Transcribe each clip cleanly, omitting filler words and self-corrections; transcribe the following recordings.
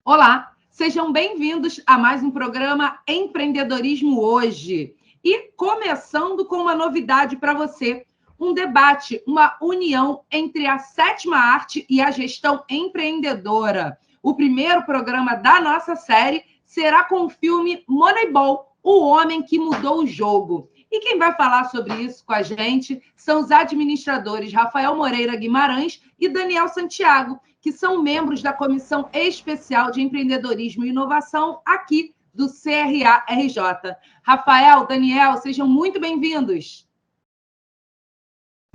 Olá, sejam bem-vindos a mais um programa Empreendedorismo Hoje. E começando com uma novidade para você, um debate, uma união entre a sétima arte e a gestão empreendedora. O primeiro programa da nossa série será com o filme Moneyball, o homem que mudou o jogo. E quem vai falar sobre isso com a gente são os administradores Rafael Moreira Guimarães e Daniel Santiago, que são membros da Comissão Especial de Empreendedorismo e Inovação aqui do CRA-RJ. Rafael, Daniel, sejam muito bem-vindos.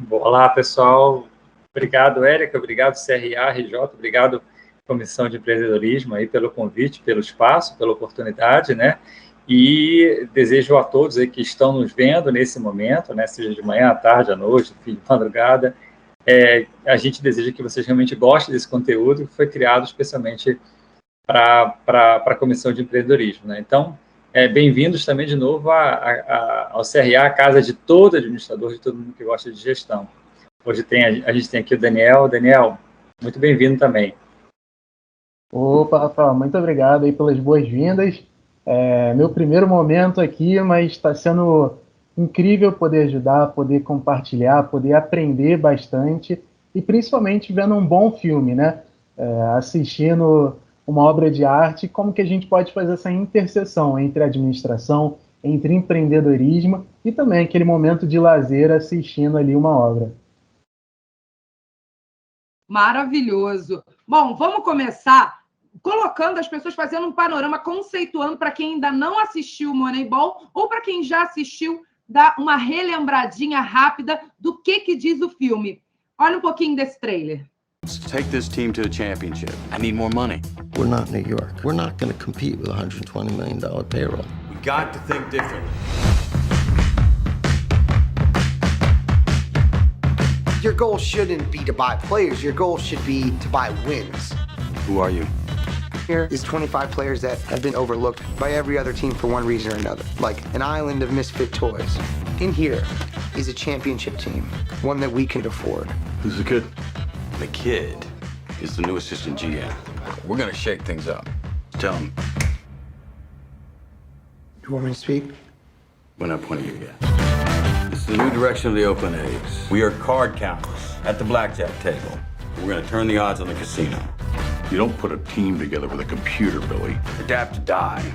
Olá, pessoal. Obrigado, Érica. Obrigado, CRA-RJ. Obrigado, Comissão de Empreendedorismo, aí, pelo convite, pelo espaço, pela oportunidade, né? E desejo a todos aí que estão nos vendo nesse momento, né? Seja de manhã, à tarde, à noite, enfim, de madrugada, a gente deseja que vocês realmente gostem desse conteúdo que foi criado especialmente para a Comissão de Empreendedorismo, né? Então, bem-vindos também de novo ao CRA, a casa de todo administrador, de todo mundo que gosta de gestão. Hoje a gente tem aqui o Daniel. Daniel, muito bem-vindo também. Opa, Rafael, muito obrigado aí pelas boas-vindas. Meu primeiro momento aqui, mas está sendo incrível poder ajudar, poder compartilhar, poder aprender bastante e principalmente vendo um bom filme, né? Assistindo uma obra de arte, como que a gente pode fazer essa interseção entre administração, entre empreendedorismo e também aquele momento de lazer assistindo ali uma obra. Maravilhoso. Bom, vamos começar colocando as pessoas, fazendo um panorama, conceituando para quem ainda não assistiu Moneyball ou para quem já assistiu, dar uma relembradinha rápida do que diz o filme. Olha um pouquinho desse trailer. Take this team to a championship. I need more money. We're not New York. We're not going to compete with a $120 million payroll. We got to think differently. Your goal shouldn't be to buy players. Your goal should be to buy wins. Who are you? Here is 25 players that have been overlooked by every other team for one reason or another, like an island of misfit toys. In here is a championship team, one that we can afford. Who's the kid? The kid is the new assistant GM. We're gonna shake things up. Tell him. You want me to speak? We're not pointing you yet. This is the new direction of the Oakland A's. We are card counters at the blackjack table. We're gonna turn the odds on the casino. You don't put a team together with a computer, Billy. Adapt to die.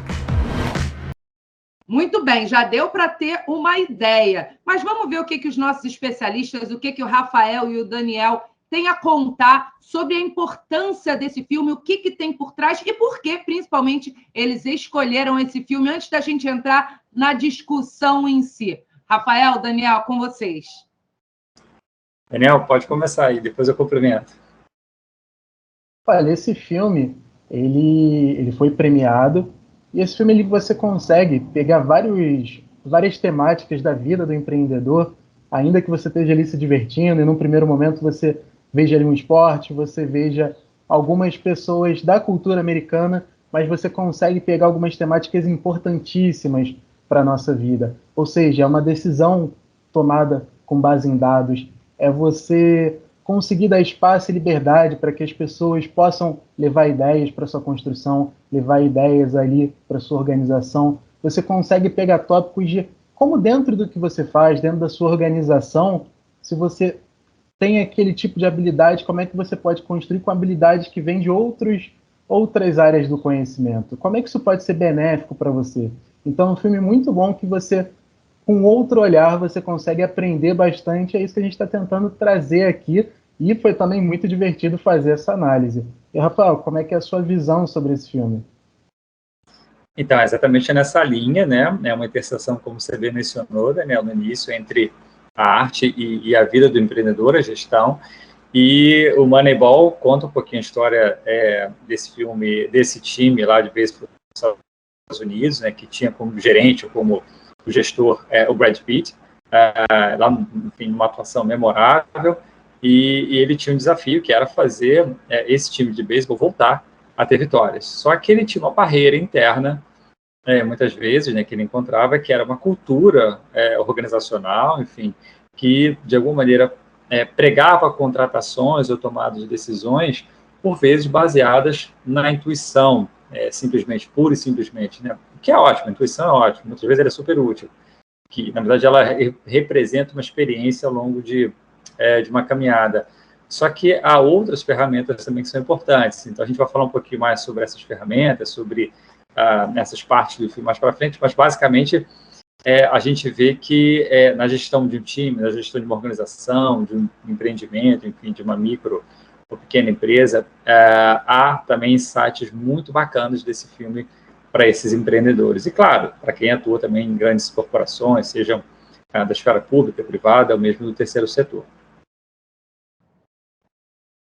Muito bem, já deu para ter uma ideia. Mas vamos ver o que os nossos especialistas, o que o Rafael e o Daniel têm a contar sobre a importância desse filme, o que tem por trás e por que, principalmente, eles escolheram esse filme antes da gente entrar na discussão em si. Rafael, Daniel, com vocês. Daniel, pode começar aí, depois eu complemento. Olha, esse filme, ele foi premiado, e esse filme você consegue pegar várias temáticas da vida do empreendedor, ainda que você esteja ali se divertindo, e num primeiro momento você veja ali um esporte, você veja algumas pessoas da cultura americana, mas você consegue pegar algumas temáticas importantíssimas para a nossa vida. Ou seja, é uma decisão tomada com base em dados, é você conseguir dar espaço e liberdade para que as pessoas possam levar ideias para sua construção, levar ideias ali para sua organização. Você consegue pegar tópicos de como dentro do que você faz, dentro da sua organização, se você tem aquele tipo de habilidade, como é que você pode construir com habilidades que vêm de outras áreas do conhecimento? Como é que isso pode ser benéfico para você? Então, é um filme muito bom que você, com outro olhar, você consegue aprender bastante. É isso que a gente está tentando trazer aqui. E foi também muito divertido fazer essa análise. E, Rafael, como é que é a sua visão sobre esse filme? Então, exatamente nessa linha, né? É uma interseção, como você bem mencionou, Daniel, no início, entre a arte e a vida do empreendedor, a gestão. E o Moneyball conta um pouquinho a história desse filme, desse time lá de beisebol dos Estados Unidos, né? Que tinha como gerente ou como o gestor o Brad Pitt, lá, enfim, numa atuação memorável. E ele tinha um desafio, que era fazer esse time de beisebol voltar a ter vitórias. Só que ele tinha uma barreira interna, muitas vezes, né, que ele encontrava, que era uma cultura organizacional, enfim, que, de alguma maneira, pregava contratações ou tomada de decisões por vezes baseadas na intuição, simplesmente, pura e simplesmente, né? O que é ótimo, a intuição é ótima, muitas vezes ela é super útil, que, na verdade, ela representa uma experiência ao longo de uma caminhada. Só que há outras ferramentas também que são importantes. Então, a gente vai falar um pouquinho mais sobre essas ferramentas, sobre essas partes do filme mais para frente, mas, basicamente, a gente vê que na gestão de um time, na gestão de uma organização, de um empreendimento, enfim, de uma micro ou pequena empresa, há também insights muito bacanas desse filme para esses empreendedores. E, claro, para quem atua também em grandes corporações, sejam da esfera pública, privada, ou mesmo do terceiro setor.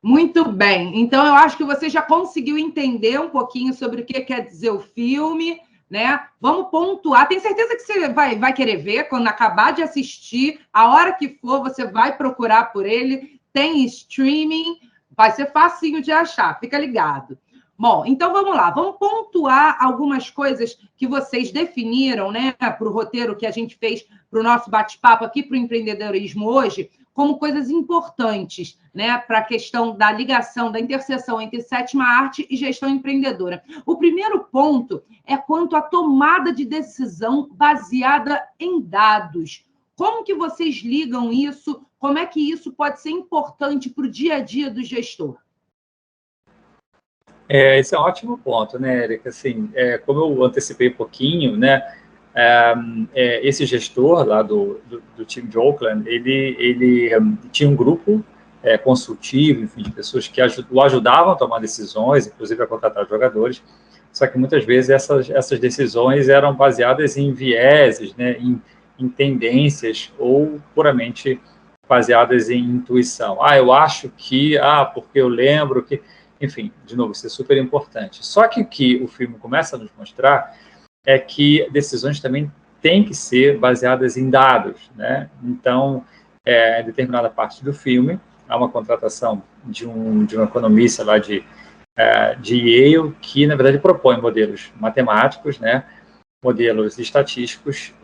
Muito bem. Então, eu acho que você já conseguiu entender um pouquinho sobre o que quer dizer o filme, né? Vamos pontuar. Tenho certeza que você vai querer ver quando acabar de assistir. A hora que for, você vai procurar por ele. Tem streaming. Vai ser facinho de achar. Fica ligado. Bom, então vamos lá. Vamos pontuar algumas coisas que vocês definiram, né? Para o roteiro que a gente fez para o nosso bate-papo aqui para o empreendedorismo hoje, como coisas importantes, né, para a questão da ligação, da interseção entre sétima arte e gestão empreendedora. O primeiro ponto é quanto à tomada de decisão baseada em dados. Como que vocês ligam isso? Como é que isso pode ser importante para o dia a dia do gestor? Esse é um ótimo ponto, né, Érica? Assim, como eu antecipei um pouquinho, né, esse gestor lá do time de Oakland, ele tinha um grupo consultivo, enfim, de pessoas que o ajudavam a tomar decisões, inclusive a contratar jogadores, só que muitas vezes essas decisões eram baseadas em vieses, né, em tendências, ou puramente baseadas em intuição. Eu acho que, porque eu lembro que... Enfim, de novo, isso é super importante. Só que o que o filme começa a nos mostrar é que decisões também têm que ser baseadas em dados, né? Então, em determinada parte do filme, há uma contratação de um economista lá de Yale, que, na verdade, propõe modelos matemáticos, né? Modelos estatísticos,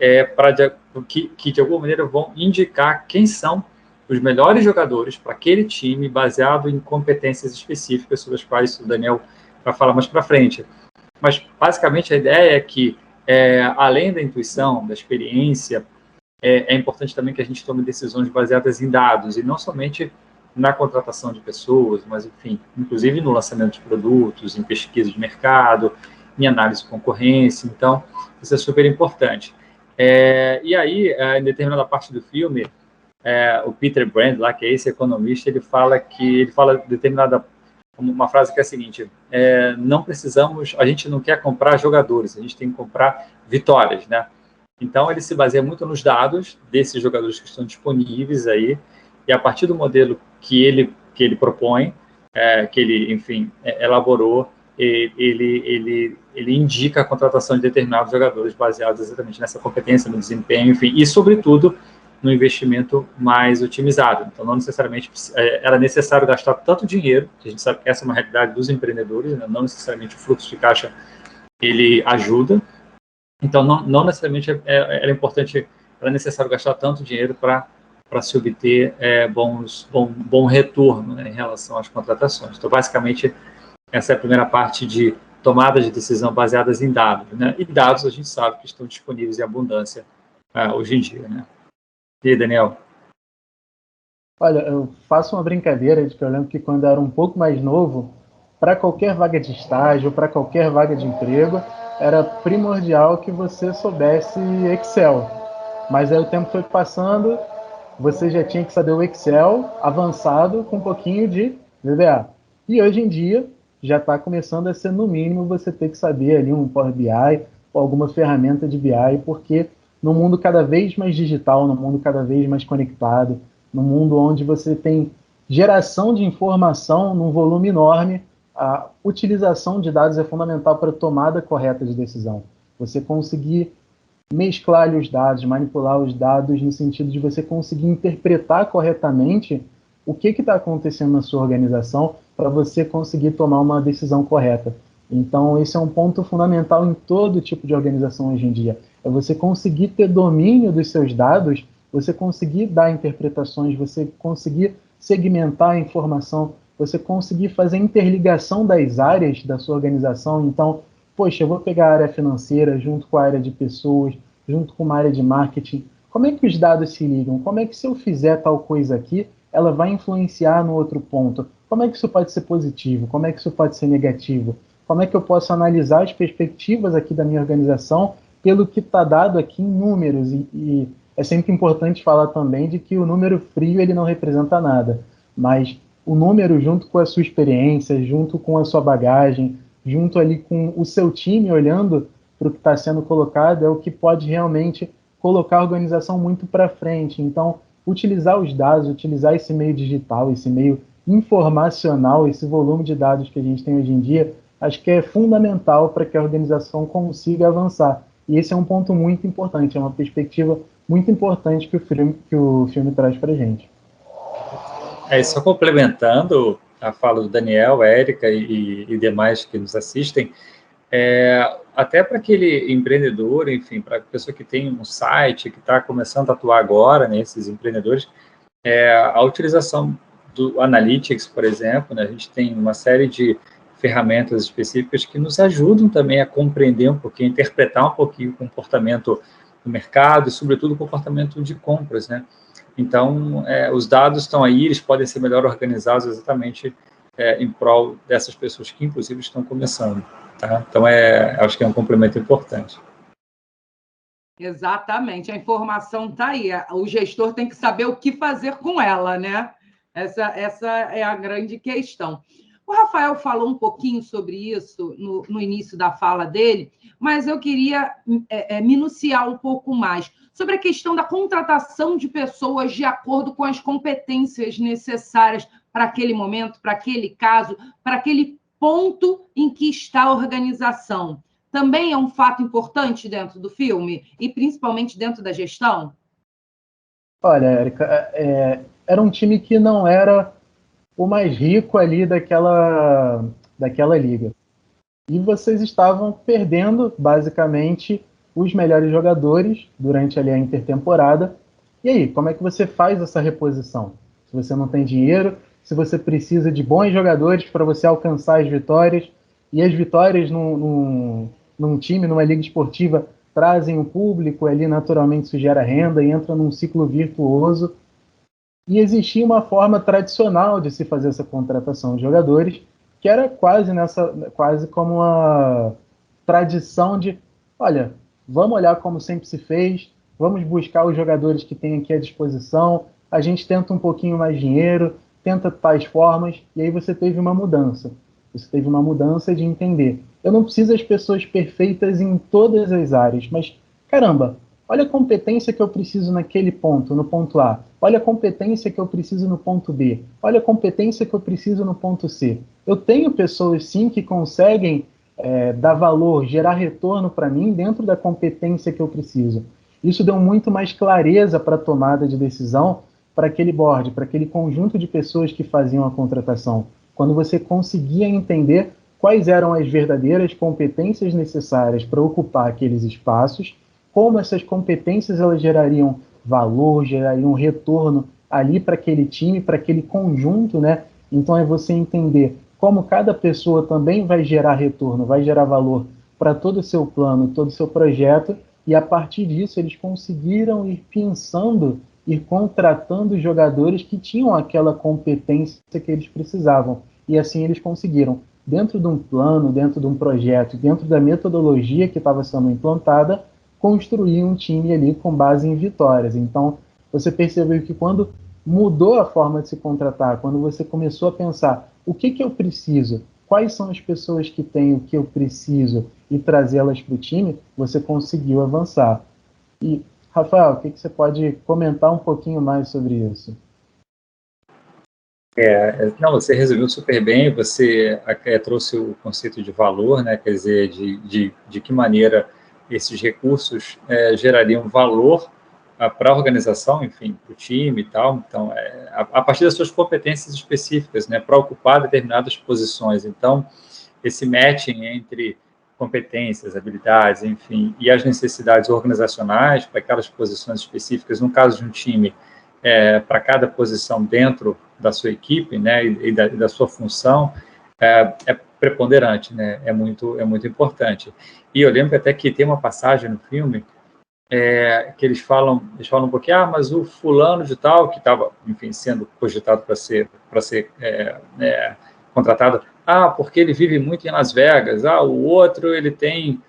que, de alguma maneira, vão indicar quem são os melhores jogadores para aquele time, baseado em competências específicas, sobre as quais o Daniel vai falar mais para frente. Mas, basicamente, a ideia é que, além da intuição, da experiência, é importante também que a gente tome decisões baseadas em dados, e não somente na contratação de pessoas, mas, enfim, inclusive no lançamento de produtos, em pesquisa de mercado, em análise de concorrência. Então, isso é super importante. E aí, em determinada parte do filme, o Peter Brand, lá, que é esse economista, ele fala uma frase que é a seguinte: a gente não quer comprar jogadores, a gente tem que comprar vitórias, né? Então, ele se baseia muito nos dados desses jogadores que estão disponíveis aí, e a partir do modelo que ele propõe, que ele, enfim, elaborou, ele indica a contratação de determinados jogadores baseados exatamente nessa competência, no desempenho, enfim, e, sobretudo, no investimento mais otimizado. Então, não necessariamente era necessário gastar tanto dinheiro, que a gente sabe que essa é uma realidade dos empreendedores, né? Não necessariamente o fluxo de caixa ele ajuda. Então, não necessariamente era necessário gastar tanto dinheiro para se obter bom retorno, né, em relação às contratações. Então, basicamente, essa é a primeira parte de tomada de decisão baseadas em dados, né? E dados a gente sabe que estão disponíveis em abundância hoje em dia, né? E aí, Daniel? Olha, eu faço uma brincadeira de que eu lembro que quando eu era um pouco mais novo, para qualquer vaga de estágio, para qualquer vaga de emprego, era primordial que você soubesse Excel. Mas aí o tempo foi passando, você já tinha que saber o Excel avançado com um pouquinho de VBA. E hoje em dia já está começando a ser, no mínimo, você ter que saber ali um Power BI ou alguma ferramenta de BI, porque no mundo cada vez mais digital, no mundo cada vez mais conectado, no mundo onde você tem geração de informação num volume enorme, a utilização de dados é fundamental para a tomada correta de decisão. Você conseguir mesclar ali os dados, manipular os dados no sentido de você conseguir interpretar corretamente o que está acontecendo na sua organização para você conseguir tomar uma decisão correta. Então, esse é um ponto fundamental em todo tipo de organização hoje em dia. É você conseguir ter domínio dos seus dados, você conseguir dar interpretações, você conseguir segmentar a informação, você conseguir fazer interligação das áreas da sua organização. Então, poxa, eu vou pegar a área financeira junto com a área de pessoas, junto com uma área de marketing. Como é que os dados se ligam? Como é que se eu fizer tal coisa aqui, ela vai influenciar no outro ponto? Como é que isso pode ser positivo? Como é que isso pode ser negativo? Como é que eu posso analisar as perspectivas aqui da minha organização pelo que está dado aqui em números? E é sempre importante falar também de que o número frio ele não representa nada, mas o número junto com a sua experiência, junto com a sua bagagem, junto ali com o seu time olhando para o que está sendo colocado, é o que pode realmente colocar a organização muito para frente. Então, utilizar os dados, utilizar esse meio digital, esse meio informacional, esse volume de dados que a gente tem hoje em dia, acho que é fundamental para que a organização consiga avançar. E esse é um ponto muito importante, é uma perspectiva muito importante que o filme traz para a gente. Só complementando a fala do Daniel, Érica e demais que nos assistem, até para aquele empreendedor, enfim, para a pessoa que tem um site, que está começando a atuar agora, né, esses empreendedores, a utilização do Analytics, por exemplo, né, a gente tem uma série de ferramentas específicas que nos ajudam também a compreender um pouquinho, interpretar um pouquinho o comportamento do mercado e, sobretudo, o comportamento de compras, né? Então, os dados estão aí, eles podem ser melhor organizados exatamente em prol dessas pessoas que, inclusive, estão começando. Tá? Então, acho que é um complemento importante. Exatamente, a informação está aí. O gestor tem que saber o que fazer com ela, né? Essa é a grande questão. O Rafael falou um pouquinho sobre isso no início da fala dele, mas eu queria minuciar um pouco mais sobre a questão da contratação de pessoas de acordo com as competências necessárias para aquele momento, para aquele caso, para aquele ponto em que está a organização. Também é um fato importante dentro do filme e principalmente dentro da gestão? Olha, Érica, era um time que não era o mais rico ali daquela liga. E vocês estavam perdendo, basicamente, os melhores jogadores durante ali a intertemporada. E aí, como é que você faz essa reposição? Se você não tem dinheiro, se você precisa de bons jogadores para você alcançar as vitórias, e as vitórias num time, numa liga esportiva, trazem o público, ali naturalmente isso gera renda e entra num ciclo virtuoso. E existia uma forma tradicional de se fazer essa contratação de jogadores, que era quase como uma tradição de, olha, vamos olhar como sempre se fez, vamos buscar os jogadores que tem aqui à disposição, a gente tenta um pouquinho mais dinheiro, tenta tais formas, e aí você teve uma mudança. Você teve uma mudança de entender. Eu não preciso das pessoas perfeitas em todas as áreas, mas, caramba, olha a competência que eu preciso naquele ponto, no ponto A. Olha a competência que eu preciso no ponto B. Olha a competência que eu preciso no ponto C. Eu tenho pessoas, sim, que conseguem dar valor, gerar retorno para mim dentro da competência que eu preciso. Isso deu muito mais clareza para a tomada de decisão para aquele board, para aquele conjunto de pessoas que faziam a contratação. Quando você conseguia entender quais eram as verdadeiras competências necessárias para ocupar aqueles espaços, como essas competências elas gerariam valor, gerariam retorno ali para aquele time, para aquele conjunto, né? Então é você entender como cada pessoa também vai gerar retorno, vai gerar valor para todo o seu plano, todo o seu projeto, e a partir disso eles conseguiram ir pensando, ir contratando jogadores que tinham aquela competência que eles precisavam. E assim eles conseguiram, dentro de um plano, dentro de um projeto, dentro da metodologia que estava sendo implantada, construir um time ali com base em vitórias. Então, você percebeu que quando mudou a forma de se contratar, quando você começou a pensar o que eu preciso, quais são as pessoas que têm o que eu preciso e trazê-las para o time, você conseguiu avançar. E, Rafael, o que você pode comentar um pouquinho mais sobre isso? Não, você resumiu super bem, você trouxe o conceito de valor, né? Quer dizer, de que maneira esses recursos gerariam valor para a organização, enfim, para o time e tal. Então, a partir das suas competências específicas, né, para ocupar determinadas posições. Então, esse matching entre competências, habilidades, enfim, e as necessidades organizacionais para aquelas posições específicas, no caso de um time, para cada posição dentro da sua equipe, né, e da sua função, é preponderante, né, é muito importante. E eu lembro até que tem uma passagem no filme que eles falam um pouquinho, mas o fulano de tal, que estava, enfim, sendo cogitado para ser contratado, porque ele vive muito em Las Vegas, o outro, ele tem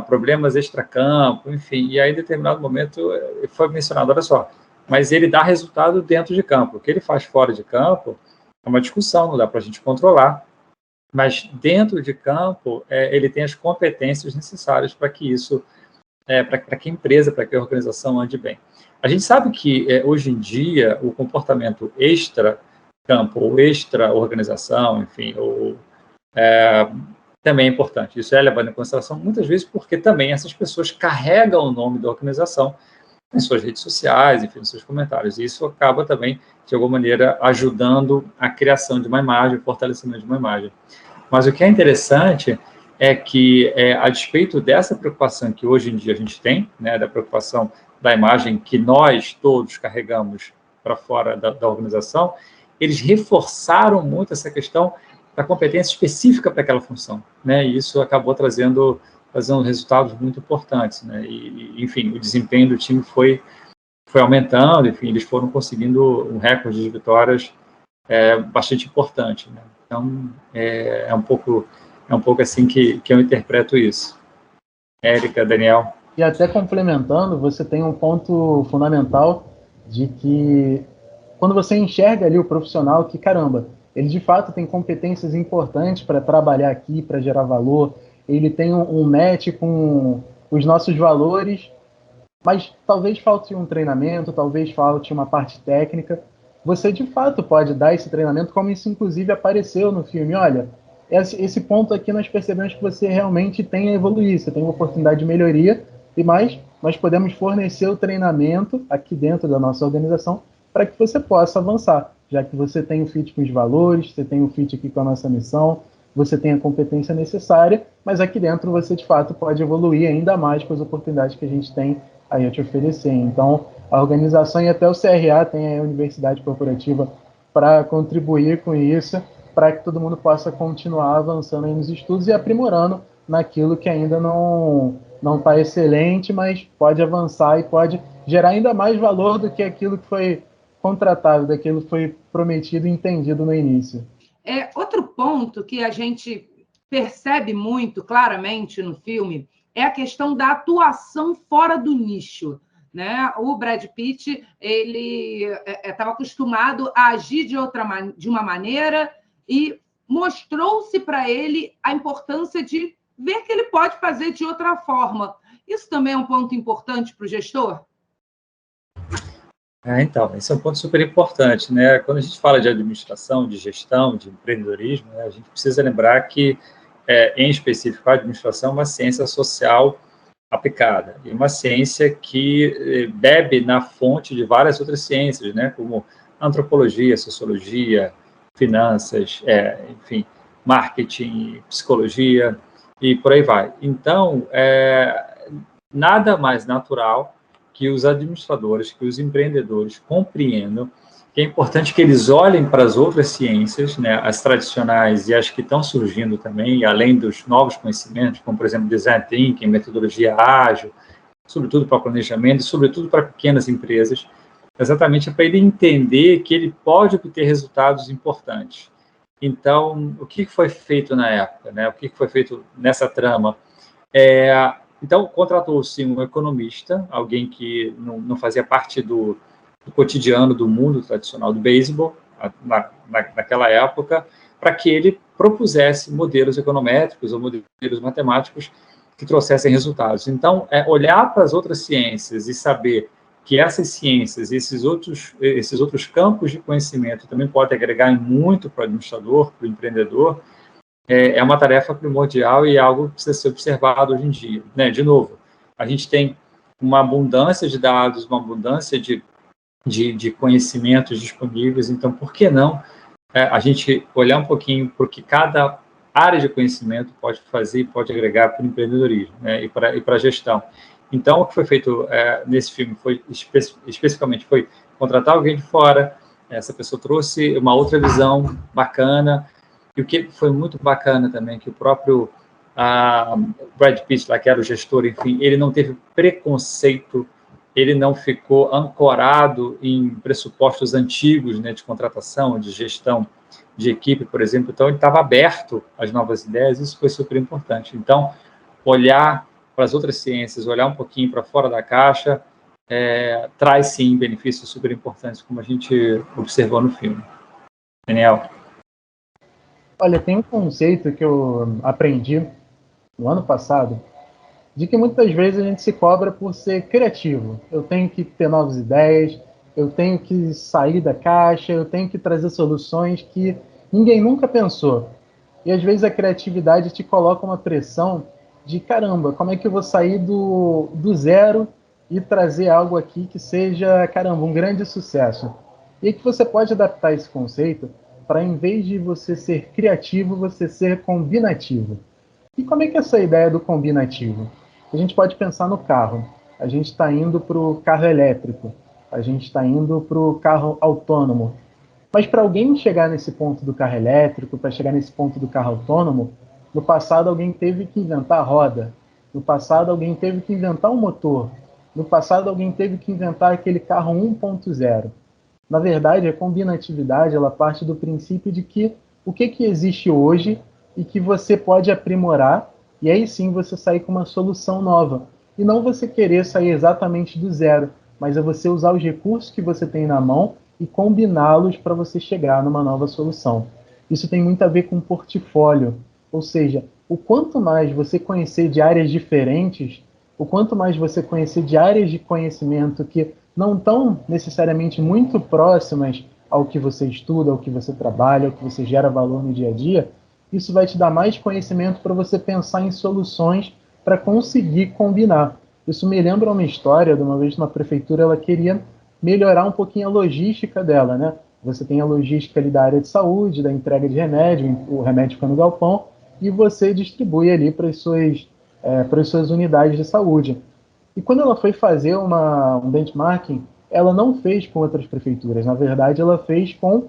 problemas extracampo, enfim, e aí em determinado momento foi mencionado, olha só, mas ele dá resultado dentro de campo, o que ele faz fora de campo é uma discussão, não dá para a gente controlar, mas dentro de campo ele tem as competências necessárias para que isso para que a empresa, para que a organização ande bem. A gente sabe que, hoje em dia, o comportamento extra-campo, ou extra-organização, enfim, também é importante. Isso é levado em consideração muitas vezes porque também essas pessoas carregam o nome da organização em suas redes sociais, enfim, nos seus comentários. E isso acaba também, de alguma maneira, ajudando a criação de uma imagem, o fortalecimento de uma imagem. Mas o que é interessante é que, a despeito dessa preocupação que hoje em dia a gente tem, né, da preocupação da imagem que nós todos carregamos para fora da organização, eles reforçaram muito essa questão da competência específica para aquela função, né, e isso acabou trazendo resultados muito importantes, né, e enfim, o desempenho do time foi aumentando, enfim, eles foram conseguindo um recorde de vitórias bastante importante, né? Então, é um pouco assim que eu interpreto isso. Érica, Daniel. E até complementando, você tem um ponto fundamental de que quando você enxerga ali o profissional que, caramba, ele de fato tem competências importantes para trabalhar aqui, para gerar valor, ele tem um match com os nossos valores, mas talvez falte um treinamento, talvez falte uma parte técnica. Você de fato pode dar esse treinamento, como isso inclusive apareceu no filme. Olha, esse ponto aqui nós percebemos que você realmente tem a evoluir, você tem uma oportunidade de melhoria, e mais, nós podemos fornecer o treinamento aqui dentro da nossa organização para que você possa avançar, já que você tem o fit com os valores, você tem o fit aqui com a nossa missão, você tem a competência necessária, mas aqui dentro você de fato pode evoluir ainda mais com as oportunidades que a gente tem aí a te oferecer. Então, a organização e até o CRA tem a Universidade Corporativa para contribuir com isso, para que todo mundo possa continuar avançando aí nos estudos e aprimorando naquilo que ainda não está excelente, mas pode avançar e pode gerar ainda mais valor do que aquilo que foi contratado, daquilo que foi prometido e entendido no início. Outro ponto que a gente percebe muito claramente no filme é a questão da atuação fora do nicho, né? O Brad Pitt, ele estava acostumado a agir de uma maneira e mostrou-se para ele a importância de ver que ele pode fazer de outra forma. Isso também é um ponto importante para o gestor? Então, esse é um ponto super importante, né? Quando a gente fala de administração, de gestão, de empreendedorismo, né, a gente precisa lembrar que, em específico, a administração é uma ciência social aplicada, e uma ciência que bebe na fonte de várias outras ciências, né, como antropologia, sociologia, finanças, enfim, marketing, psicologia, e por aí vai. Então, nada mais natural que os administradores, que os empreendedores compreendam que é importante que eles olhem para as outras ciências, né, as tradicionais e as que estão surgindo também, além dos novos conhecimentos, como, por exemplo, design thinking, metodologia ágil, sobretudo para planejamento e sobretudo para pequenas empresas, exatamente para ele entender que ele pode obter resultados importantes. Então, o que foi feito na época, né? O que foi feito nessa trama? Então, contratou-se um economista, alguém que não fazia parte do cotidiano do mundo tradicional do beisebol, naquela época, para que ele propusesse modelos econométricos ou modelos matemáticos que trouxessem resultados. Então, olhar para as outras ciências e saber que essas ciências, esses outros campos de conhecimento também podem agregar muito para o administrador, para o empreendedor, é uma tarefa primordial e algo que precisa ser observado hoje em dia, né? De novo, a gente tem uma abundância de dados, uma abundância de conhecimentos disponíveis, então por que não a gente olhar um pouquinho para o que cada área de conhecimento pode fazer e pode agregar para o empreendedorismo, né? e para a gestão. Então, o que foi feito nesse filme foi, especificamente, foi contratar alguém de fora, Essa pessoa trouxe uma outra visão bacana, e o que foi muito bacana também, que o próprio Brad Pitt, lá, que era o gestor, enfim, ele não teve preconceito, ele não ficou ancorado em pressupostos antigos, né, de contratação, de gestão de equipe, por exemplo. Então, ele estava aberto às novas ideias, isso foi super importante. Então, olhar para as outras ciências, olhar um pouquinho para fora da caixa, traz, sim, benefícios super importantes, como a gente observou no filme. Daniel? Olha, tem um conceito que eu aprendi no ano passado, de que muitas vezes a gente se cobra por ser criativo. Eu tenho que ter novas ideias, eu tenho que sair da caixa, eu tenho que trazer soluções que ninguém nunca pensou. E às vezes a criatividade te coloca uma pressão de caramba, como é que eu vou sair do zero e trazer algo aqui que seja, caramba, um grande sucesso. E aí que você pode adaptar esse conceito para, em vez de você ser criativo, você ser combinativo. E como é que é essa ideia do combinativo? A gente pode pensar no carro. A gente está indo para o carro elétrico. A gente está indo para o carro autônomo. Mas para alguém chegar nesse ponto do carro elétrico, para chegar nesse ponto do carro autônomo, no passado alguém teve que inventar a roda. No passado alguém teve que inventar um motor. No passado alguém teve que inventar aquele carro 1.0. Na verdade, a combinatividade ela parte do princípio de que o que existe hoje e que você pode aprimorar, e aí sim você sair com uma solução nova. E não você querer sair exatamente do zero, mas é você usar os recursos que você tem na mão e combiná-los para você chegar numa nova solução. Isso tem muito a ver com portfólio, ou seja, o quanto mais você conhecer de áreas diferentes, o quanto mais você conhecer de áreas de conhecimento que não estão necessariamente muito próximas ao que você estuda, ao que você trabalha, ao que você gera valor no dia a dia, isso vai te dar mais conhecimento para você pensar em soluções para conseguir combinar. Isso me lembra uma história de uma vez uma prefeitura, ela queria melhorar um pouquinho a logística dela, né? Você tem a logística ali da área de saúde, da entrega de remédio, o remédio fica no galpão, e você distribui ali para as suas unidades de saúde. E quando ela foi fazer um benchmarking, ela não fez com outras prefeituras, na verdade ela fez com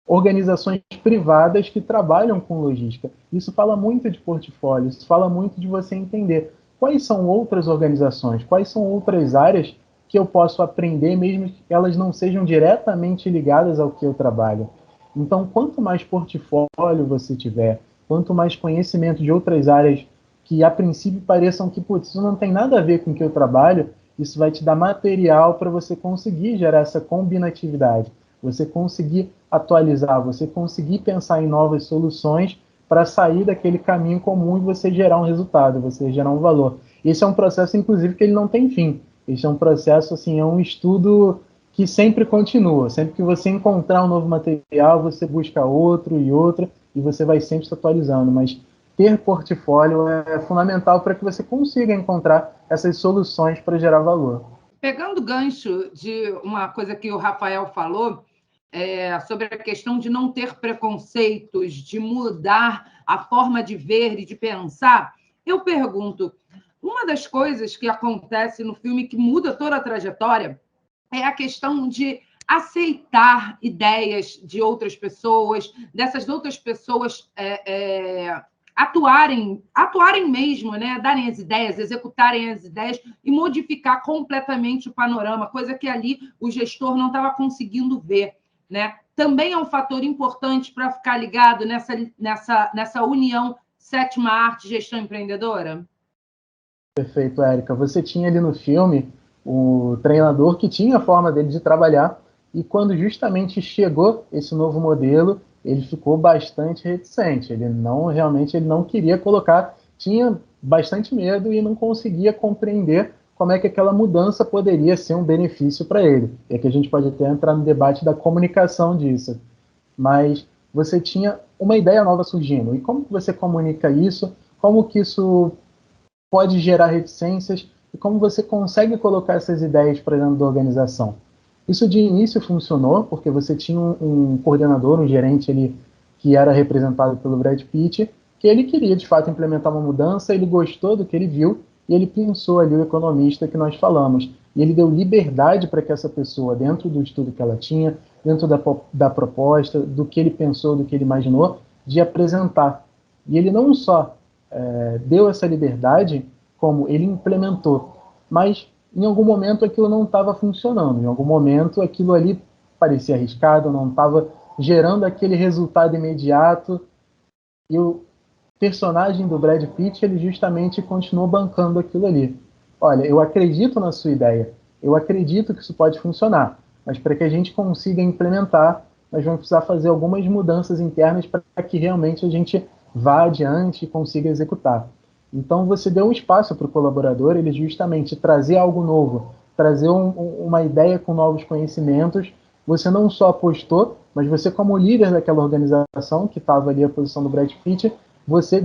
organizações privadas que trabalham com logística. Isso fala muito de portfólio, isso fala muito de você entender quais são outras organizações, quais são outras áreas que eu posso aprender, mesmo que elas não sejam diretamente ligadas ao que eu trabalho. Então, quanto mais portfólio você tiver, quanto mais conhecimento de outras áreas que a princípio pareçam que, putz, isso não tem nada a ver com o que eu trabalho, isso vai te dar material para você conseguir gerar essa combinatividade, você conseguir atualizar, você conseguir pensar em novas soluções para sair daquele caminho comum e você gerar um resultado, você gerar um valor. Esse é um processo, inclusive, que ele não tem fim. Esse é um processo, assim, é um estudo que sempre continua. Sempre que você encontrar um novo material, você busca outro e outro, e você vai sempre se atualizando. Mas ter portfólio é fundamental para que você consiga encontrar essas soluções para gerar valor. Pegando o gancho de uma coisa que o Rafael falou, sobre a questão de não ter preconceitos, de mudar a forma de ver e de pensar, eu pergunto, uma das coisas que acontece no filme que muda toda a trajetória é a questão de aceitar ideias de outras pessoas, dessas outras pessoas atuarem mesmo, né? Darem as ideias, executarem as ideias e modificar completamente o panorama, coisa que ali o gestor não estava conseguindo ver, né? Também é um fator importante para ficar ligado nessa união sétima arte gestão empreendedora? Perfeito, Érica. Você tinha ali no filme o treinador que tinha a forma dele de trabalhar, e quando justamente chegou esse novo modelo, ele ficou bastante reticente. Ele não queria colocar, tinha bastante medo e não conseguia compreender como é que aquela mudança poderia ser um benefício para ele. E aqui a gente pode até entrar no debate da comunicação disso. Mas você tinha uma ideia nova surgindo. E como que você comunica isso? Como que isso pode gerar reticências? E como você consegue colocar essas ideias para dentro da organização? Isso de início funcionou, porque você tinha um coordenador, um gerente ali, que era representado pelo Brad Pitt, que ele queria, de fato, implementar uma mudança, ele gostou do que ele viu, e ele pensou ali o economista que nós falamos. E ele deu liberdade para que essa pessoa, dentro do estudo que ela tinha, dentro da proposta, do que ele pensou, do que ele imaginou, de apresentar. E ele não só deu essa liberdade, como ele implementou. Mas, em algum momento, aquilo não estava funcionando. Em algum momento, aquilo ali parecia arriscado, não estava gerando aquele resultado imediato. E o personagem do Brad Pitt, ele justamente continuou bancando aquilo ali. Olha, eu acredito na sua ideia, eu acredito que isso pode funcionar, mas para que a gente consiga implementar, nós vamos precisar fazer algumas mudanças internas para que realmente a gente vá adiante e consiga executar. Então você deu um espaço para o colaborador, ele justamente trazer algo novo, trazer uma ideia com novos conhecimentos. Você não só apostou, mas você como líder daquela organização, que estava ali a posição do Brad Pitt, você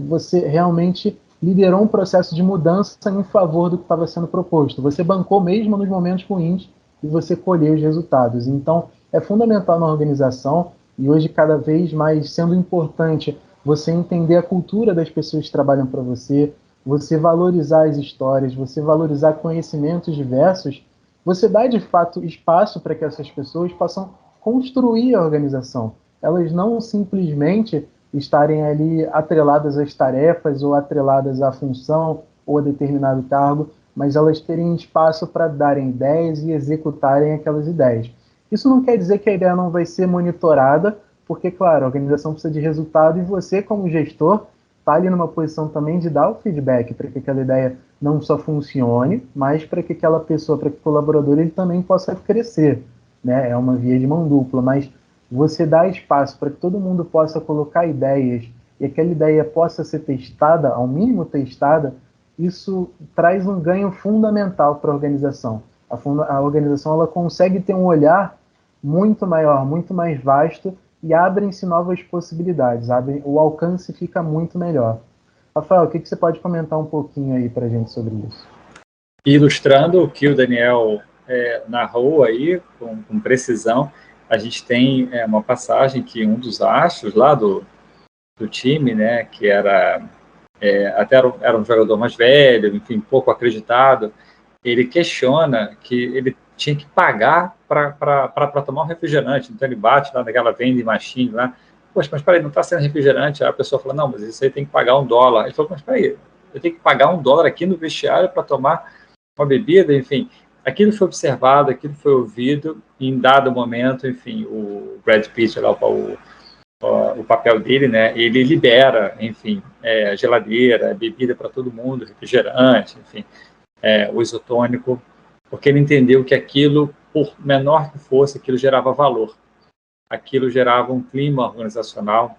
você realmente liderou um processo de mudança em favor do que estava sendo proposto. Você bancou mesmo nos momentos ruins e você colheu os resultados. Então, é fundamental na organização, e hoje cada vez mais sendo importante você entender a cultura das pessoas que trabalham para você, você valorizar as histórias, você valorizar conhecimentos diversos, você dá de fato espaço para que essas pessoas possam construir a organização. Elas não simplesmente estarem ali atreladas às tarefas ou atreladas à função ou a determinado cargo, mas elas terem espaço para darem ideias e executarem aquelas ideias. Isso não quer dizer que a ideia não vai ser monitorada, porque, claro, a organização precisa de resultado e você, como gestor, está ali numa posição também de dar o feedback para que aquela ideia não só funcione, mas para que aquela pessoa, para que o colaborador, ele também possa crescer, né? É uma via de mão dupla, mas você dá espaço para que todo mundo possa colocar ideias e aquela ideia possa ser testada, ao mínimo testada, isso traz um ganho fundamental para a organização. A organização ela consegue ter um olhar muito maior, muito mais vasto e abrem-se novas possibilidades, o alcance fica muito melhor. Rafael, o que você pode comentar um pouquinho aí para a gente sobre isso? Ilustrando o que o Daniel narrou aí, com precisão, a gente tem uma passagem que um dos astros lá do time, né, que era era um jogador mais velho, enfim, pouco acreditado, ele questiona que ele tinha que pagar para tomar um refrigerante, então ele bate lá naquela vending machine lá, poxa, mas peraí, não está sendo refrigerante? Aí a pessoa fala, não, mas isso aí tem que pagar $1. Ele falou, mas peraí, eu tenho que pagar $1 aqui no vestiário para tomar uma bebida, enfim, aquilo foi observado, aquilo foi ouvido, e em dado momento, enfim, o Brad Pitt, lá, o papel dele, né, ele libera, enfim, geladeira, bebida para todo mundo, refrigerante, enfim, o isotônico, porque ele entendeu que aquilo, por menor que fosse, aquilo gerava valor, aquilo gerava um clima organizacional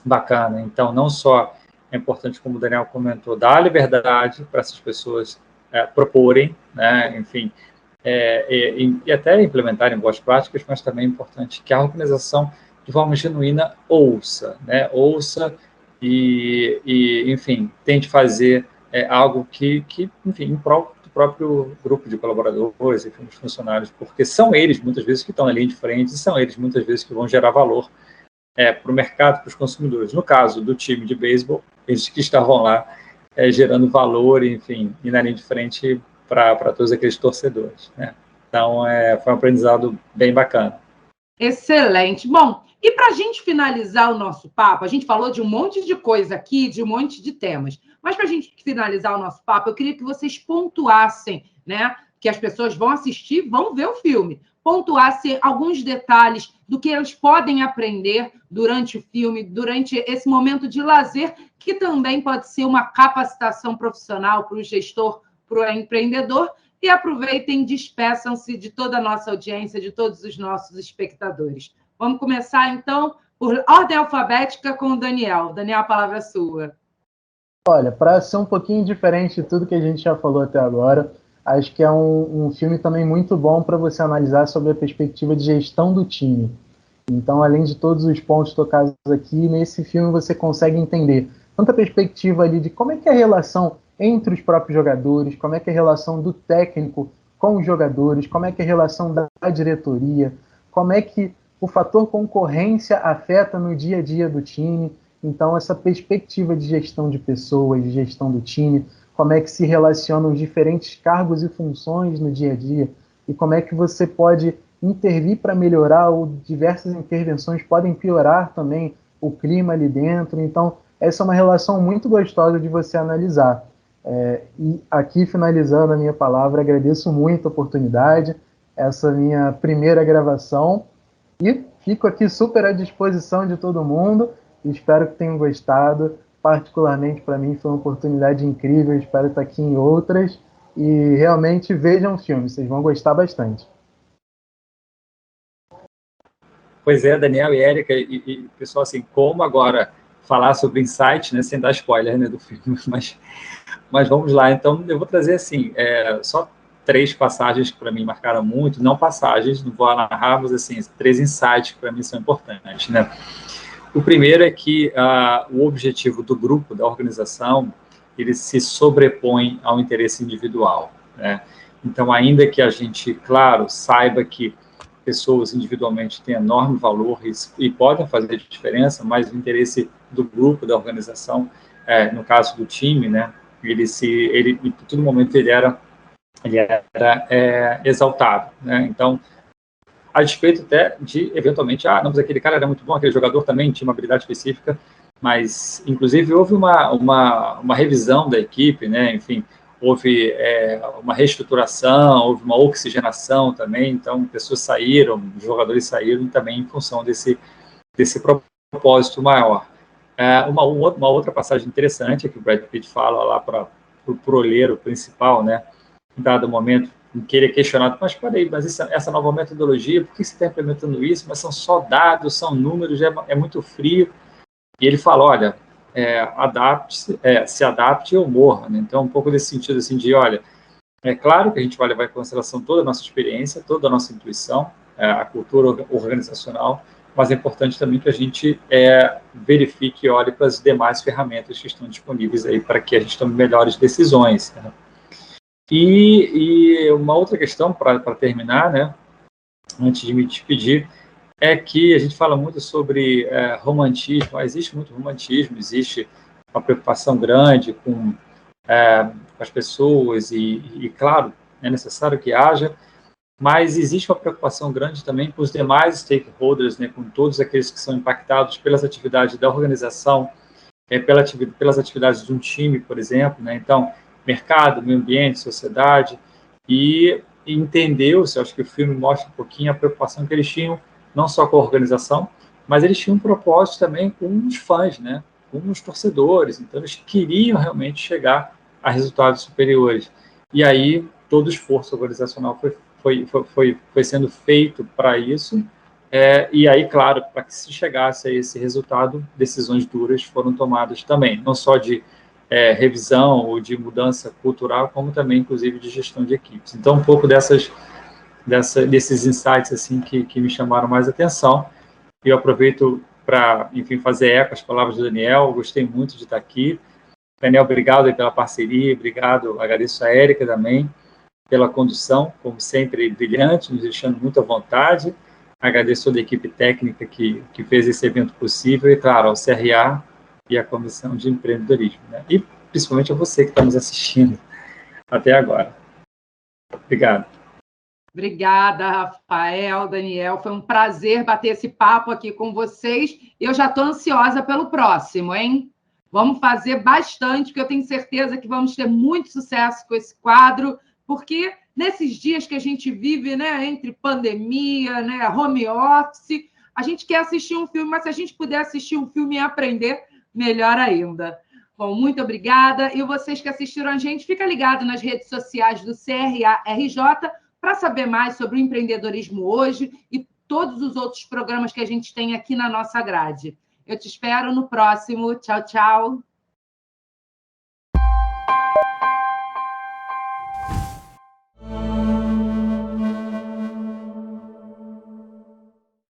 bacana. Então, não só é importante, como o Daniel comentou, dar liberdade para essas pessoas proporem, né, enfim, e até implementarem boas práticas, mas também é importante que a organização, de forma genuína, ouça, né, ouça e enfim, tente fazer algo que, enfim, em prol do próprio grupo de colaboradores, enfim, dos funcionários, porque são eles, muitas vezes, que estão na linha de frente, e são eles, muitas vezes, que vão gerar valor para o mercado, para os consumidores. No caso do time de beisebol, eles que estavam lá gerando valor, enfim, e na linha de frente para todos aqueles torcedores, né? Então, foi um aprendizado bem bacana. Excelente. Bom, e para a gente finalizar o nosso papo, a gente falou de um monte de coisa aqui, de um monte de temas, mas para a gente finalizar o nosso papo, eu queria que vocês pontuassem, né, que as pessoas vão assistir, vão ver o filme, pontuassem alguns detalhes do que eles podem aprender durante o filme, durante esse momento de lazer, que também pode ser uma capacitação profissional para o gestor, para o empreendedor. E aproveitem e despeçam-se de toda a nossa audiência, de todos os nossos espectadores. Vamos começar, então, por ordem alfabética com o Daniel. Daniel, a palavra é sua. Olha, para ser um pouquinho diferente de tudo que a gente já falou até agora, acho que é um filme também muito bom para você analisar sobre a perspectiva de gestão do time. Então, além de todos os pontos tocados aqui, nesse filme você consegue entender tanto a perspectiva ali de como é que é a relação entre os próprios jogadores, como é que é a relação do técnico com os jogadores, como é que é a relação da diretoria, como é que o fator concorrência afeta no dia a dia do time. Então, essa perspectiva de gestão de pessoas, de gestão do time, como é que se relacionam os diferentes cargos e funções no dia a dia, e como é que você pode intervir para melhorar, ou diversas intervenções podem piorar também o clima ali dentro. Então, essa é uma relação muito gostosa de você analisar. E aqui, finalizando a minha palavra, agradeço muito a oportunidade, essa minha primeira gravação, e fico aqui super à disposição de todo mundo, e espero que tenham gostado. Particularmente para mim foi uma oportunidade incrível, espero estar aqui em outras, e realmente vejam o filme, vocês vão gostar bastante. Pois é, Daniel e Érica, e pessoal, assim, como agora falar sobre insight, né, sem dar spoiler, né, do filme, mas vamos lá. Então, eu vou trazer, assim, só 3 passagens que para mim marcaram muito, não passagens, não vou narrar, mas, assim, 3 insights que para mim são importantes, né. O primeiro é que o objetivo do grupo, da organização, ele se sobrepõe ao interesse individual, né. Então, ainda que a gente, claro, saiba que pessoas individualmente têm enorme valor e podem fazer diferença, mas o interesse do grupo, da organização, no caso do time, né, ele em todo momento ele era exaltado, né. Então, a despeito até de, eventualmente, não, mas aquele cara era muito bom, aquele jogador também tinha uma habilidade específica, mas, inclusive, houve uma revisão da equipe, né, enfim, houve uma reestruturação, houve uma oxigenação também, então pessoas saíram, jogadores saíram também em função desse propósito maior. Uma outra passagem interessante é que o Brad Pitt fala lá para o olheiro principal, né, em dado momento, em que ele é questionado, mas essa nova metodologia, por que você está implementando isso? Mas são só dados, são números, é muito frio. E ele fala, olha, se adapte ou morra, né? Então, um pouco desse sentido, assim, de, olha, é claro que a gente vai levar em consideração toda a nossa experiência, toda a nossa intuição, a cultura organizacional, mas é importante também que a gente verifique e olhe para as demais ferramentas que estão disponíveis aí para que a gente tome melhores decisões, né? E uma outra questão, para terminar, né, antes de me despedir, é que a gente fala muito sobre romantismo, existe muito romantismo, existe uma preocupação grande com as pessoas e, claro, é necessário que haja, mas existe uma preocupação grande também com os demais stakeholders, né, com todos aqueles que são impactados pelas atividades da organização, pelas atividades de um time, por exemplo, né, então, mercado, meio ambiente, sociedade, e entendeu-se, acho que o filme mostra um pouquinho a preocupação que eles tinham, não só com a organização, mas eles tinham um propósito também com os fãs, né, com os torcedores, então eles queriam realmente chegar a resultados superiores. E aí, todo o esforço organizacional foi sendo feito para isso, e aí, claro, para que se chegasse a esse resultado, decisões duras foram tomadas também, não só de revisão ou de mudança cultural, como também, inclusive, de gestão de equipes. Então, um pouco desses insights assim que me chamaram mais atenção. E eu aproveito para, enfim, fazer eco às palavras do Daniel. Gostei muito de estar aqui. Daniel, obrigado aí pela parceria, agradeço a Érica também pela condução, como sempre, brilhante, nos deixando muito à vontade. Agradeço toda a equipe técnica que fez esse evento possível e, claro, ao CRA e à Comissão de Empreendedorismo, né? E principalmente a você que está nos assistindo até agora. Obrigado. Obrigada, Rafael, Daniel. Foi um prazer bater esse papo aqui com vocês. Eu já estou ansiosa pelo próximo, hein? Vamos fazer bastante, porque eu tenho certeza que vamos ter muito sucesso com esse quadro, porque nesses dias que a gente vive, né, entre pandemia, né, home office, a gente quer assistir um filme, mas se a gente puder assistir um filme e aprender, melhor ainda. Bom, muito obrigada. E vocês que assistiram a gente, fica ligado nas redes sociais do CRA-RJ para saber mais sobre o empreendedorismo hoje e todos os outros programas que a gente tem aqui na nossa grade. Eu te espero no próximo. Tchau, tchau.